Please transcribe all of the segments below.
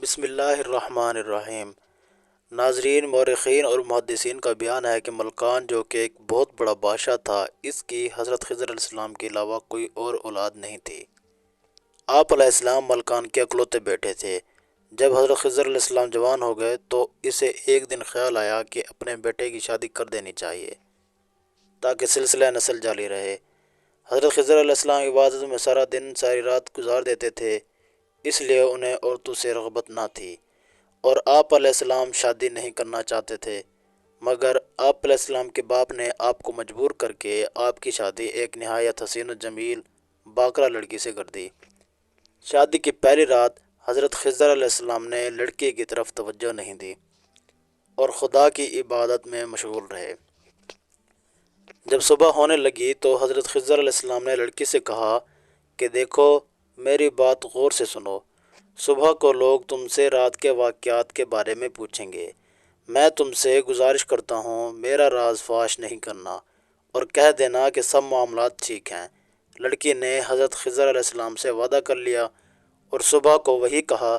بسم اللہ الرحمن الرحیم۔ ناظرین، مورخین اور محدثین کا بیان ہے کہ ملکان جو کہ ایک بہت بڑا بادشاہ تھا، اس کی حضرت خضر علیہ السلام کے علاوہ کوئی اور اولاد نہیں تھی۔ آپ علیہ السلام ملکان کے اکلوتے بیٹے تھے۔ جب حضرت خضر علیہ السلام جوان ہو گئے تو اسے ایک دن خیال آیا کہ اپنے بیٹے کی شادی کر دینی چاہیے تاکہ سلسلہ نسل جاری رہے۔ حضرت خضر علیہ السلام عبادت میں سارا دن ساری رات گزار دیتے تھے، اس لیے انہیں عورتوں سے رغبت نہ تھی اور آپ علیہ السلام شادی نہیں کرنا چاہتے تھے، مگر آپ علیہ السلام کے باپ نے آپ کو مجبور کر کے آپ کی شادی ایک نہایت حسین و جمیل باکرہ لڑکی سے کر دی۔ شادی کی پہلی رات حضرت خضر علیہ السلام نے لڑکی کی طرف توجہ نہیں دی اور خدا کی عبادت میں مشغول رہے۔ جب صبح ہونے لگی تو حضرت خضر علیہ السلام نے لڑکی سے کہا کہ دیکھو، میری بات غور سے سنو۔ صبح کو لوگ تم سے رات کے واقعات کے بارے میں پوچھیں گے، میں تم سے گزارش کرتا ہوں میرا راز فاش نہیں کرنا اور کہہ دینا کہ سب معاملات ٹھیک ہیں۔ لڑکی نے حضرت خضر علیہ السلام سے وعدہ کر لیا اور صبح کو وہی کہا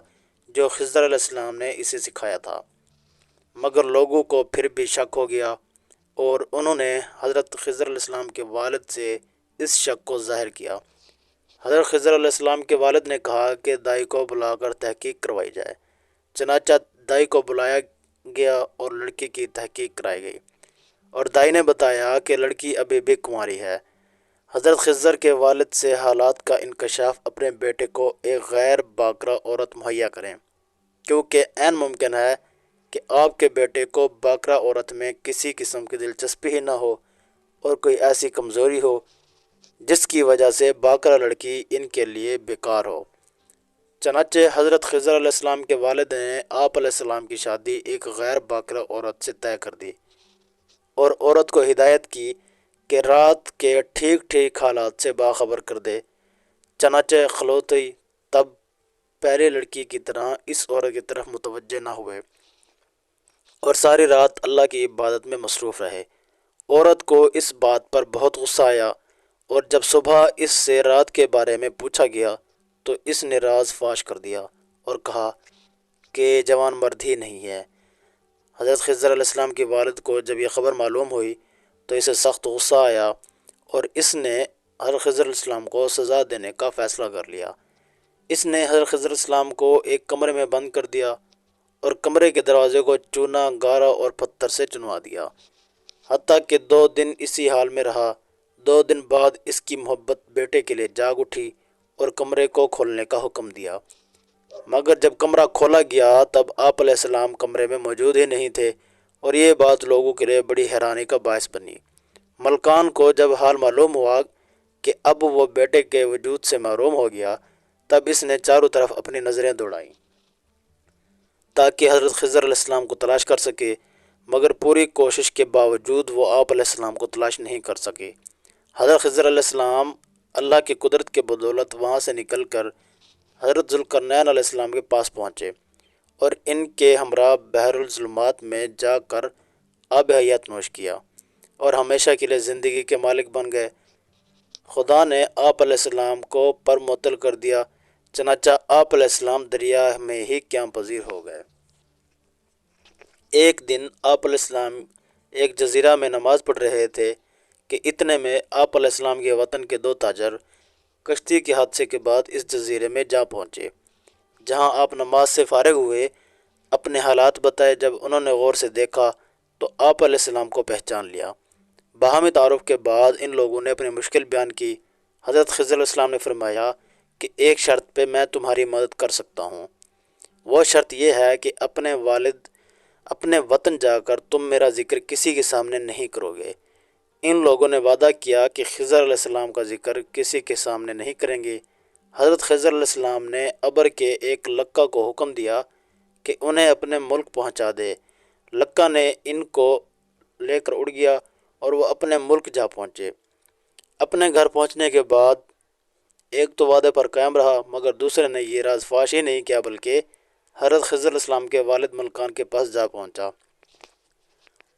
جو خضر علیہ السلام نے اسے سکھایا تھا، مگر لوگوں کو پھر بھی شک ہو گیا اور انہوں نے حضرت خضر علیہ السلام کے والد سے اس شک کو ظاہر کیا۔ حضرت خضر علیہ السلام کے والد نے کہا کہ دائی کو بلا کر تحقیق کروائی جائے۔ چنانچہ دائی کو بلایا گیا اور لڑکی کی تحقیق کرائی گئی اور دائی نے بتایا کہ لڑکی ابھی بھی کنواری ہے۔ حضرت خضر کے والد سے حالات کا انکشاف اپنے بیٹے کو ایک غیر باکرہ عورت مہیا کریں، کیونکہ عین ممکن ہے کہ آپ کے بیٹے کو باکرہ عورت میں کسی قسم کی دلچسپی ہی نہ ہو اور کوئی ایسی کمزوری ہو جس کی وجہ سے باکرہ لڑکی ان کے لیے بیکار ہو۔ چنانچہ حضرت خضر علیہ السلام کے والد نے آپ علیہ السلام کی شادی ایک غیر باکرہ عورت سے طے کر دی اور عورت کو ہدایت کی کہ رات کے ٹھیک ٹھیک حالات سے باخبر کر دے۔ چنانچہ خلوتی تب پہلی لڑکی کی طرح اس عورت کی طرف متوجہ نہ ہوئے اور ساری رات اللہ کی عبادت میں مصروف رہے۔ عورت کو اس بات پر بہت غصہ آیا اور جب صبح اس سے رات کے بارے میں پوچھا گیا تو اس نے راز فاش کر دیا اور کہا کہ جوان مرد ہی نہیں ہے۔ حضرت خضر علیہ السلام کے والد کو جب یہ خبر معلوم ہوئی تو اسے سخت غصہ آیا اور اس نے حضرت خضر علیہ السلام کو سزا دینے کا فیصلہ کر لیا۔ اس نے حضرت خضر علیہ السلام کو ایک کمرے میں بند کر دیا اور کمرے کے دروازے کو چونا، گارا اور پتھر سے چنوا دیا، حتیٰ کہ 2 دن اسی حال میں رہا۔ 2 دن بعد اس کی محبت بیٹے کے لیے جاگ اٹھی اور کمرے کو کھولنے کا حکم دیا، مگر جب کمرہ کھولا گیا تب آپ علیہ السلام کمرے میں موجود ہی نہیں تھے اور یہ بات لوگوں کے لیے بڑی حیرانی کا باعث بنی۔ ملکان کو جب حال معلوم ہوا کہ اب وہ بیٹے کے وجود سے محروم ہو گیا تب اس نے چاروں طرف اپنی نظریں دوڑائیں تاکہ حضرت خضر علیہ السلام کو تلاش کر سکے، مگر پوری کوشش کے باوجود وہ آپ علیہ السلام کو تلاش نہیں کر سکے۔ حضرت خضر علیہ السلام اللہ کی قدرت کے بدولت وہاں سے نکل کر حضرت ذوالقرنین علیہ السلام کے پاس پہنچے اور ان کے ہمراہ بحر الظلمات میں جا کر آب حیات نوش کیا اور ہمیشہ کے لیے زندگی کے مالک بن گئے۔ خدا نے آپ علیہ السلام کو پر معطل کر دیا، چنانچہ آپ علیہ السلام دریا میں ہی قیام پذیر ہو گئے۔ ایک دن آپ علیہ السلام ایک جزیرہ میں نماز پڑھ رہے تھے کہ اتنے میں آپ علیہ السلام کے وطن کے 2 تاجر کشتی کے حادثے کے بعد اس جزیرے میں جا پہنچے، جہاں آپ نماز سے فارغ ہوئے۔ اپنے حالات بتائے۔ جب انہوں نے غور سے دیکھا تو آپ علیہ السلام کو پہچان لیا۔ باہمی تعارف کے بعد ان لوگوں نے اپنی مشکل بیان کی۔ حضرت خضر علیہ السلام نے فرمایا کہ ایک شرط پہ میں تمہاری مدد کر سکتا ہوں، وہ شرط یہ ہے کہ اپنے وطن جا کر تم میرا ذکر کسی کے سامنے نہیں کرو گے۔ ان لوگوں نے وعدہ کیا کہ خضر علیہ السلام کا ذکر کسی کے سامنے نہیں کریں گے۔ حضرت خضر علیہ السلام نے ابر کے ایک لقا کو حکم دیا کہ انہیں اپنے ملک پہنچا دے۔ لقا نے ان کو لے کر اڑ گیا اور وہ اپنے ملک جا پہنچے۔ اپنے گھر پہنچنے کے بعد ایک تو وعدے پر قائم رہا، مگر دوسرے نے یہ راز فاش ہی نہیں کیا، بلکہ حضرت خضر علیہ السلام کے والد ملکان کے پاس جا پہنچا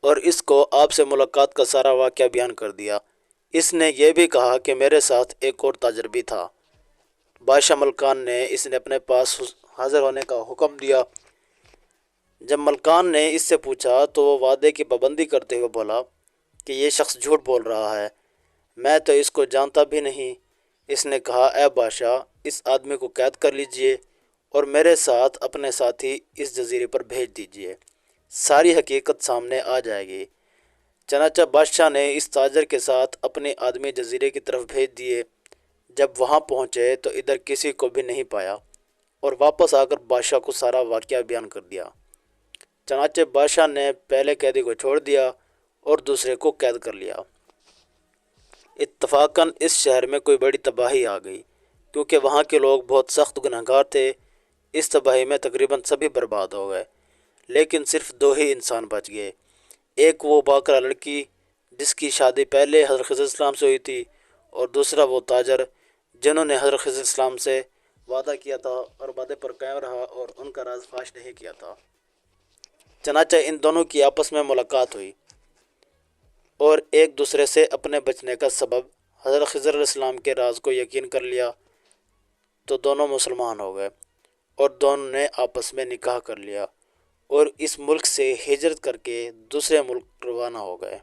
اور اس کو آپ سے ملاقات کا سارا واقعہ بیان کر دیا۔ اس نے یہ بھی کہا کہ میرے ساتھ ایک اور تاجر بھی تھا، بادشاہ ملکان نے اس نے اپنے پاس حاضر ہونے کا حکم دیا۔ جب ملکان نے اس سے پوچھا تو وہ وعدے کی پابندی کرتے ہوئے بولا کہ یہ شخص جھوٹ بول رہا ہے، میں تو اس کو جانتا بھی نہیں۔ اس نے کہا، اے بادشاہ، اس آدمی کو قید کر لیجئے اور میرے ساتھ اپنے ساتھی اس جزیرے پر بھیج دیجئے، ساری حقیقت سامنے آ جائے گی۔ چنانچہ بادشاہ نے اس تاجر کے ساتھ اپنے آدمی جزیرے کی طرف بھیج دیے۔ جب وہاں پہنچے تو ادھر کسی کو بھی نہیں پایا اور واپس آ کر بادشاہ کو سارا واقعہ بیان کر دیا۔ چنانچہ بادشاہ نے پہلے قیدی کو چھوڑ دیا اور دوسرے کو قید کر لیا۔ اتفاقاً اس شہر میں کوئی بڑی تباہی آ گئی کیونکہ وہاں کے لوگ بہت سخت گنہگار تھے۔ اس تباہی میں تقریباً سبھی برباد ہو گئے، لیکن صرف 2 ہی انسان بچ گئے۔ ایک وہ باکرہ لڑکی جس کی شادی پہلے حضرت خضر السلام سے ہوئی تھی، اور دوسرا وہ تاجر جنہوں نے حضرت خضر السلام سے وعدہ کیا تھا اور وعدے پر قائم رہا اور ان کا راز فاش نہیں کیا تھا۔ چنانچہ ان دونوں کی آپس میں ملاقات ہوئی اور ایک دوسرے سے اپنے بچنے کا سبب حضرت خضر علیہ السلام کے راز کو یقین کر لیا تو دونوں مسلمان ہو گئے اور دونوں نے آپس میں نکاح کر لیا اور اس ملک سے ہجرت کر کے دوسرے ملک روانہ ہو گئے۔